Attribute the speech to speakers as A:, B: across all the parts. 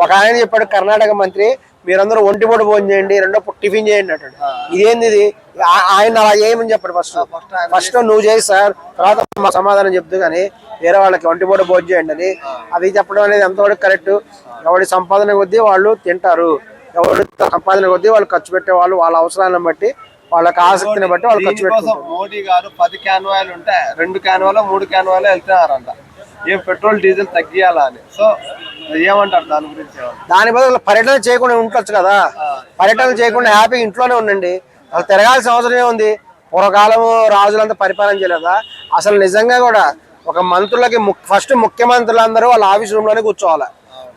A: ఒక ఆయన చెప్పాడు కర్ణాటక మంత్రి, మీరందరూ ఒంటిపూట భోజనం చేయండి, రెండో పూట టిఫిన్ చేయండి అంటాడు. ఇదేంది ఇది? ఆయన అలా చేయమని చెప్పాడు. ఫస్ట్ నువ్వు చేయి సార్, తర్వాత మా సమాధానం చెప్తూ, కానీ వేరే వాళ్ళకి ఒంటిపూట భోజనం చేయండి అని అది చెప్పడం అనేది ఎంతవరకు కరెక్ట్? ఎవరి సంపాదన కొద్దీ వాళ్ళు తింటారు, ఎవరి సంపాదన కొద్దీ వాళ్ళు ఖర్చు పెట్టే వాళ్ళు వాళ్ళ అవసరాలను బట్టి, వాళ్ళకి ఆసక్తిని బట్టి వాళ్ళు ఖర్చు పెట్టుకుంటారు.
B: మోడీ గారు 10 కాన్వాయ్లు ఉంటే 2 కాన్వాలో 3 కాన్వాలో వెళ్తున్నారంట, ఏం పెట్రోల్ డీజిల్ తగ్గియాలా అని. సో ఏమంటారు దాని గురించి?
A: దాని బదులు పర్యటన చేయకుండా ఉండొచ్చు కదా. పర్యటన చేయకుండా హ్యాపీగా ఇంట్లోనే ఉండండి. అసలు తిరగాల్సిన అవసరమే ఉంది. పూర్వకాలం రాజులంతా పరిపాలన చేయలేదా? అసలు నిజంగా కూడా ఒక మంత్రులకి ఫస్ట్ ముఖ్యమంత్రులందరూ వాళ్ళ ఆఫీస్ రూమ్ లోనే కూర్చోవాలి.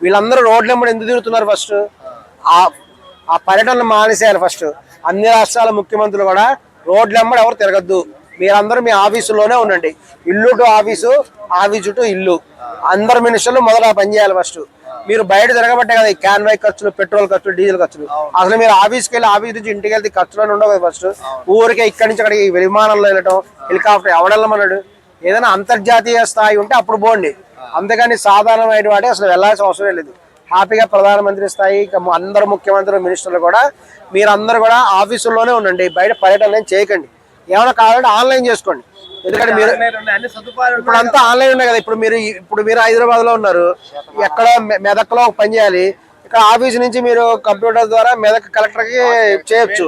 A: వీళ్ళందరూ రోడ్ల వెంబడి ఎందుకు తిరుగుతున్నారు? ఫస్ట్ ఆ పర్యటనలు మానేసేయాలి. ఫస్ట్ అన్ని రాష్ట్రాల ముఖ్యమంత్రులు కూడా రోడ్ల వెంబడి ఎవరు తిరగద్దు, మీరందరూ మీ ఆఫీసులోనే ఉండండి. ఇల్లు టు ఆఫీసు, ఆఫీసు టు ఇల్లు. అందరు మినిస్టర్లు మొదట పనిచేయాలి. ఫస్ట్ మీరు బయట తిరగబట్టే కదా ఈ క్యాన్వాయ్ ఖర్చులు, పెట్రోల్ ఖర్చులు, డీజిల్ ఖర్చులు. అసలు మీరు ఆఫీస్కి వెళ్ళి ఆఫీస్ నుంచి ఇంటికి వెళ్తే ఖర్చులు ఉండవు కదా. ఫస్ట్ ఊరికే ఇక్కడి నుంచి అక్కడికి విమానంలో వెళ్ళటం, హెలికాప్టర్ ఎవడెళ్ళమన్నాడు? ఏదైనా అంతర్జాతీయ స్థాయి ఉంటే అప్పుడు పోండి, అంతేగాని సాధారణమైన వాడే అసలు వెళ్లాల్సిన అవసరం లేదు. హ్యాపీగా ప్రధానమంత్రి స్థాయి అందరు ముఖ్యమంత్రులు, మినిస్టర్లు కూడా మీరందరూ కూడా ఆఫీసుల్లోనే ఉండండి, బయట పర్యటన చేయకండి. ఏమైనా కావాలంటే ఆన్లైన్ చేసుకోండి, ఎందుకంటే మీరు ఇప్పుడు అంతా ఆన్లైన్ ఉన్నాయి కదా. ఇప్పుడు మీరు హైదరాబాద్ లో ఉన్నారు, ఎక్కడ మెదక్లో పని చేయాలి, ఇక్కడ ఆఫీస్ నుంచి మీరు కంప్యూటర్ ద్వారా మెదక్ కలెక్టర్ కి చేయొచ్చు,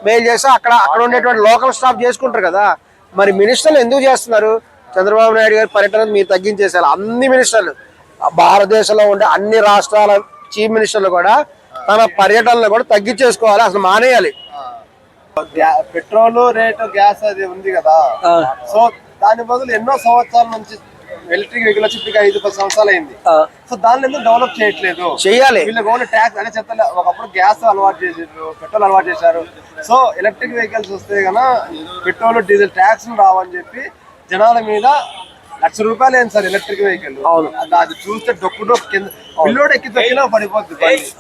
A: మెయిల్ చేస్తే అక్కడ ఉండేటువంటి లోకల్ స్టాఫ్ చేసుకుంటారు కదా. మరి మినిస్టర్లు ఎందుకు చేస్తున్నారు? చంద్రబాబు నాయుడు గారి పర్యటన మీరు తగ్గించేసారు. అన్ని మినిస్టర్లు, భారతదేశంలో ఉండే అన్ని రాష్ట్రాల చీఫ్ మినిస్టర్లు కూడా తన పర్యటనలు కూడా తగ్గించేసుకోవాలి, అసలు మానేయాలి.
B: పెట్రోల్ రేటు, గ్యాస్ అది ఉంది కదా, సో దాని బదులు ఎన్నో సంవత్సరాల నుంచి ఎలక్ట్రిక్ వెహికల్ వచ్చి 5-10 సంవత్సరాలు అయింది. సో దాన్ని ఎందుకు డెవలప్ చేయట్లేదు?
A: చేయాలి.
B: వీళ్ళకి ఓన్లీ ట్యాక్స్ అనే చెప్తా. ఒకప్పుడు గ్యాస్ అలవాటు చేసారు, పెట్రోల్ అలవాటు చేశారు. సో ఎలక్ట్రిక్ వెహికల్స్ వస్తే కన్నా పెట్రోల్ డీజిల్ ట్యాక్స్ రావని చెప్పి జనాల మీద ₹1,00,000 ఏంటి సార్ ఎలక్ట్రిక్ వెహికల్?
A: అవును,
B: అది చూస్తే డొక్కు కింద పిల్లోడు ఎక్కి తొక్కినా పడిపోద్ది.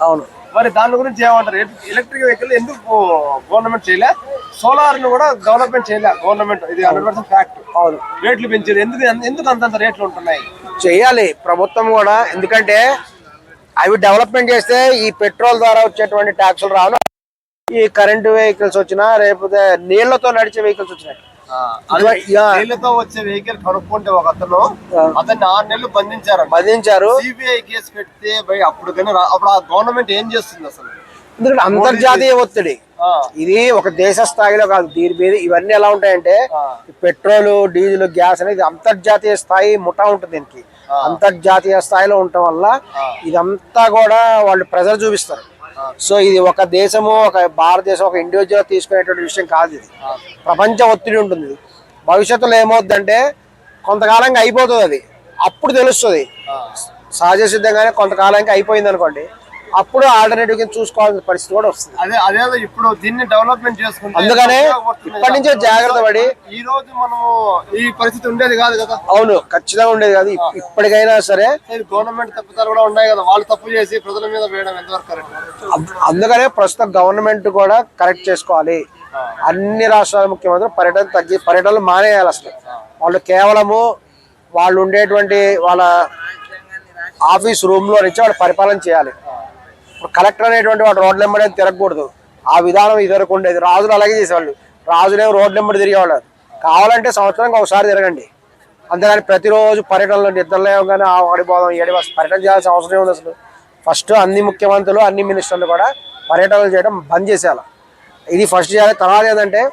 A: అవును,
B: మరి దాని గురించి ఏమంటారు? ఎలక్ట్రిక్ వెహికల్ ఎందుకు గవర్నమెంట్ చేయలే? సోలార్ ను కూడా డెవలప్మెంట్ చేయలే గవర్నమెంట్, ఇది 100% ఫ్యాక్ట్.
A: అవును,
B: రేట్లు పెంచారు. ఎందుకు అంతంత రేట్లు ఉంటున్నాయి?
A: చెయ్యాలి ప్రభుత్వం కూడా, ఎందుకంటే అవి డెవలప్మెంట్ చేస్తే ఈ పెట్రోల్ ద్వారా వచ్చేటువంటి ట్యాక్సులు రావు. ఈ కరెంటు వెహికల్స్ వచ్చినా, లేకపోతే నీళ్లతో నడిచే వెహికల్స్ వచ్చినాయి.
B: నీళ్లతో వచ్చే వెహికల్ కనుక్కుంటే ఒక అతను, అతన్ని 6 నెలలు బంధించారు. సిబిఐ కేసు పెడితే అప్పుడు ఆ గవర్నమెంట్ ఏం చేస్తుంది అసలు?
A: ఎందుకంటే అంతర్జాతీయ ఒత్తిడి. ఇది ఒక దేశ స్థాయిలో కాదు. దీని మీద ఇవన్నీ ఎలా ఉంటాయంటే, పెట్రోల్, డీజిల్, గ్యాస్ అనేది అంతర్జాతీయ స్థాయి ముఠా ఉంటుంది. దీనికి అంతర్జాతీయ స్థాయిలో ఉండటం వల్ల ఇదంతా కూడా వాళ్ళు ప్రెజర్ చూపిస్తారు. సో ఇది ఒక దేశము, ఒక భారతదేశం, ఒక ఇండివిజువల్ తీసుకునేటువంటి విషయం కాదు. ఇది ప్రపంచ ఒత్తిడి ఉంటుంది. భవిష్యత్తులో ఏమవుతుందంటే కొంతకాలంగా అయిపోతుంది, అది అప్పుడు తెలుస్తుంది. సహజ సిద్ధంగానే కొంతకాలానికి అయిపోయింది అనుకోండి, అప్పుడు ఆల్టర్నేటివ్ కింద చూసుకోవాల్సిన పరిస్థితి కూడా వస్తుంది.
B: అదే ఇప్పుడు దీన్ని డెవలప్మెంట్ చేసుకుంటే,
A: అందుకనే ఇప్పటి నుంచే జాగ్రత్త పడి,
B: ఈ రోజు మనము ఈ పరిస్థితి ఉండేది కాదు కదా.
A: అవును, ఖచ్చితంగా ఉండేది కాదు. ఇప్పటికైనా సరే
B: గవర్నమెంట్ తప్పుదారు కూడా ఉన్నాయి కదా, వాళ్ళు తప్పు చేసి ప్రజల మీద వేయడం ఎంతవరకు కరెక్ట్?
A: అందుకనే ప్రస్తుతం గవర్నమెంట్ కూడా కరెక్ట్ చేసుకోవాలి. అన్ని రాష్ట్రాల ముఖ్యమంత్రులు పర్యటనలు మానేయాలి. అసలు వాళ్ళు కేవలము వాళ్ళు ఉండేటువంటి వాళ్ళ ఆఫీస్ రూమ్ లో నుంచి వాళ్ళు పరిపాలన చేయాలి. ఇప్పుడు కలెక్టర్ అనేటువంటి వాడు రోడ్ల వెంబడి తిరగకూడదు. ఆ విధానం ఇదివరకు ఉండేది. రాజులు అలాగే చేసేవాళ్ళు. రాజులేమో రోడ్ల వెంబడి తిరిగేవాళ్ళు. కావాలంటే సంవత్సరానికి ఒకసారి తిరగండి, అంతేగాని ప్రతిరోజు పర్యటనలో నిద్రలేవగానే ఆడిపోదాం, పర్యటన చేయాల్సిన అవసరం ఉంది అసలు. ఫస్ట్ అన్ని ముఖ్యమంత్రులు, అన్ని మినిస్టర్లు కూడా పర్యటనలు చేయడం బంద్ చేసేయాలి. ఇది ఫస్ట్ చేయాలి. తర్వాత ఏంటంటే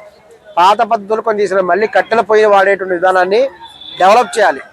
A: పాత పద్ధతులు కొన్ని తీసుకుని మళ్ళీ కట్టెల పొయ్యి వాడేటువంటి విధానాన్ని డెవలప్ చేయాలి.